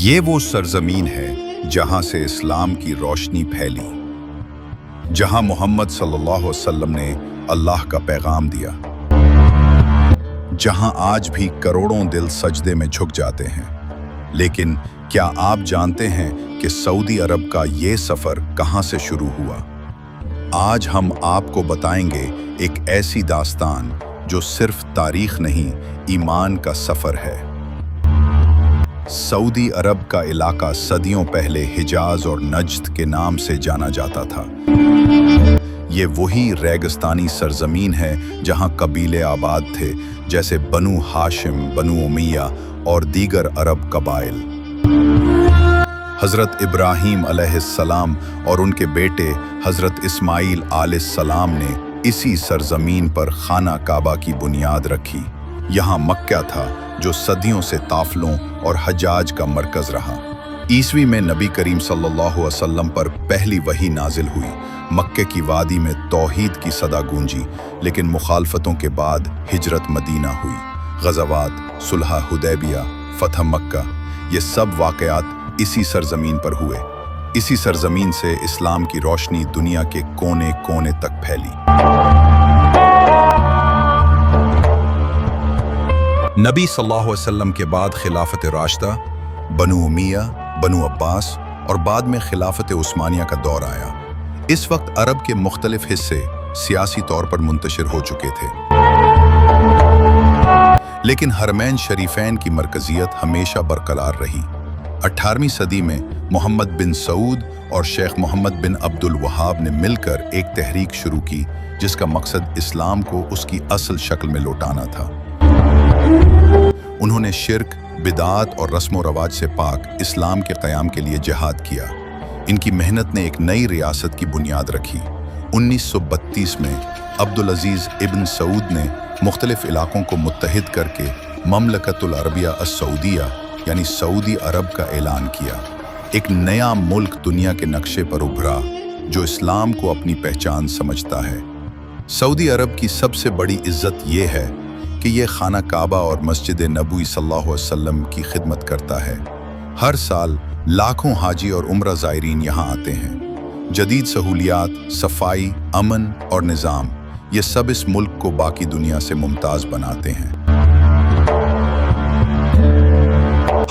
یہ وہ سرزمین ہے جہاں سے اسلام کی روشنی پھیلی، جہاں محمد صلی اللہ علیہ وسلم نے اللہ کا پیغام دیا، جہاں آج بھی کروڑوں دل سجدے میں جھک جاتے ہیں۔ لیکن کیا آپ جانتے ہیں کہ سعودی عرب کا یہ سفر کہاں سے شروع ہوا؟ آج ہم آپ کو بتائیں گے ایک ایسی داستان جو صرف تاریخ نہیں، ایمان کا سفر ہے۔ سعودی عرب کا علاقہ صدیوں پہلے حجاز اور نجد کے نام سے جانا جاتا تھا۔ یہ وہی ریگستانی سرزمین ہے جہاں قبیلے آباد تھے، جیسے بنو ہاشم، بنو امیہ اور دیگر عرب قبائل۔ حضرت ابراہیم علیہ السلام اور ان کے بیٹے حضرت اسماعیل علیہ السلام نے اسی سرزمین پر خانہ کعبہ کی بنیاد رکھی۔ یہاں مکہ تھا جو صدیوں سے قافلوں اور حجاج کا مرکز رہا۔ عیسوی میں نبی کریم صلی اللہ علیہ وسلم پر پہلی وحی نازل ہوئی۔ مکہ کی وادی میں توحید کی صدا گونجی، لیکن مخالفتوں کے بعد ہجرت مدینہ ہوئی۔ غزوات، صلح حدیبیہ، فتح مکہ، یہ سب واقعات اسی سرزمین پر ہوئے۔ اسی سرزمین سے اسلام کی روشنی دنیا کے کونے کونے تک پھیلی۔ نبی صلی اللہ علیہ وسلم کے بعد خلافت راشدہ، بنو امیہ، بنو عباس اور بعد میں خلافت عثمانیہ کا دور آیا۔ اس وقت عرب کے مختلف حصے سیاسی طور پر منتشر ہو چکے تھے، لیکن حرمین شریفین کی مرکزیت ہمیشہ برقرار رہی۔ 18ویں صدی میں محمد بن سعود اور شیخ محمد بن عبد الوہاب نے مل کر ایک تحریک شروع کی جس کا مقصد اسلام کو اس کی اصل شکل میں لوٹانا تھا۔ انہوں نے شرک، بدعات اور رسم و رواج سے پاک اسلام کے قیام کے لیے جہاد کیا۔ ان کی محنت نے ایک نئی ریاست کی بنیاد رکھی۔ 1932 میں عبدالعزیز ابن سعود نے مختلف علاقوں کو متحد کر کے مملکت العربیہ السعودیہ یعنی سعودی عرب کا اعلان کیا۔ ایک نیا ملک دنیا کے نقشے پر ابھرا جو اسلام کو اپنی پہچان سمجھتا ہے۔ سعودی عرب کی سب سے بڑی عزت یہ ہے کہ یہ خانہ کعبہ اور مسجد نبوی صلی اللہ علیہ وسلم کی خدمت کرتا ہے۔ ہر سال لاکھوں حاجی اور عمرہ زائرین یہاں آتے ہیں۔ جدید سہولیات، صفائی، امن اور نظام، یہ سب اس ملک کو باقی دنیا سے ممتاز بناتے ہیں۔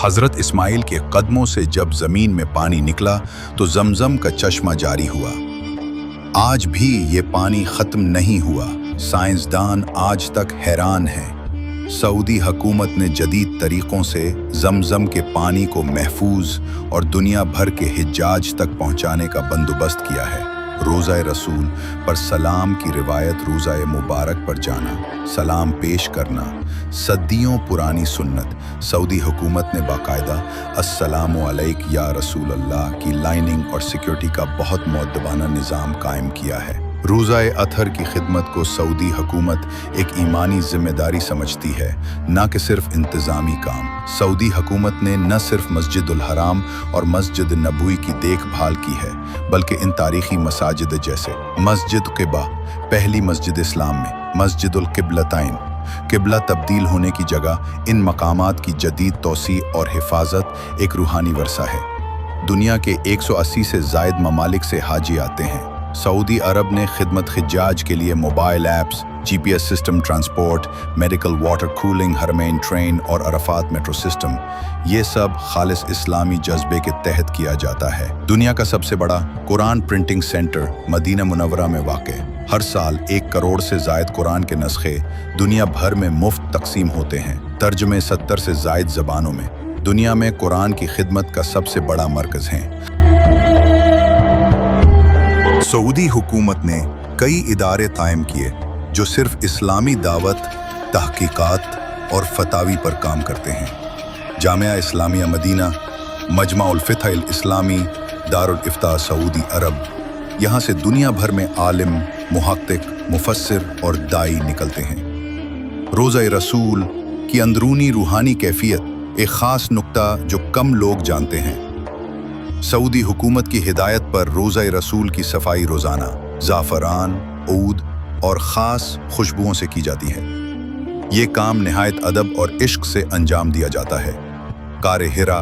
حضرت اسماعیل کے قدموں سے جب زمین میں پانی نکلا تو زمزم کا چشمہ جاری ہوا۔ آج بھی یہ پانی ختم نہیں ہوا۔ سائنسدان آج تک حیران ہیں۔ سعودی حکومت نے جدید طریقوں سے زمزم کے پانی کو محفوظ اور دنیا بھر کے حجاج تک پہنچانے کا بندوبست کیا ہے۔ روضہ رسول پر سلام کی روایت، روضہ مبارک پر جانا، سلام پیش کرنا، صدیوں پرانی سنت۔ سعودی حکومت نے باقاعدہ السلام علیک یا رسول اللہ کی لائننگ اور سیکیورٹی کا بہت مؤدبانہ نظام قائم کیا ہے۔ روزہ اطہر کی خدمت کو سعودی حکومت ایک ایمانی ذمہ داری سمجھتی ہے، نہ کہ صرف انتظامی کام۔ سعودی حکومت نے نہ صرف مسجد الحرام اور مسجد نبوی کی دیکھ بھال کی ہے، بلکہ ان تاریخی مساجد جیسے مسجد قباء، پہلی مسجد اسلام میں، مسجد القبلتین، قبلہ تبدیل ہونے کی جگہ، ان مقامات کی جدید توسیع اور حفاظت ایک روحانی ورثہ ہے۔ دنیا کے 180 سے زائد ممالک سے حاجی آتے ہیں۔ سعودی عرب نے خدمت حجاج کے لیے mobile apps, GPS system, transport, medical, water cooling, Haramain train اور عرفات میٹرو سسٹم، یہ سب خالص اسلامی جذبے کے تحت کیا جاتا ہے۔ دنیا کا سب سے بڑا قرآن پرنٹنگ سینٹر مدینہ منورہ میں واقع۔ ہر سال 1 کروڑ سے زائد قرآن کے نسخے دنیا بھر میں مفت تقسیم ہوتے ہیں، ترجمے 70 سے زائد زبانوں میں۔ دنیا میں قرآن کی خدمت کا سب سے بڑا مرکز ہیں۔ سعودی حکومت نے کئی ادارے قائم کیے جو صرف اسلامی دعوت، تحقیقات اور فتاوی پر کام کرتے ہیں۔ جامعہ اسلامیہ مدینہ، مجمع الفقہ الاسلامی، دارالافتاء سعودی عرب، یہاں سے دنیا بھر میں عالم، محقق، مفسر اور داعی نکلتے ہیں۔ روضہ رسول کی اندرونی روحانی کیفیت ایک خاص نقطہ جو کم لوگ جانتے ہیں۔ سعودی حکومت کی ہدایت پر روضہ رسول کی صفائی روزانہ زعفران، عود اور خاص خوشبوؤں سے کی جاتی ہے۔ یہ کام نہایت ادب اور عشق سے انجام دیا جاتا ہے۔ غار حرا،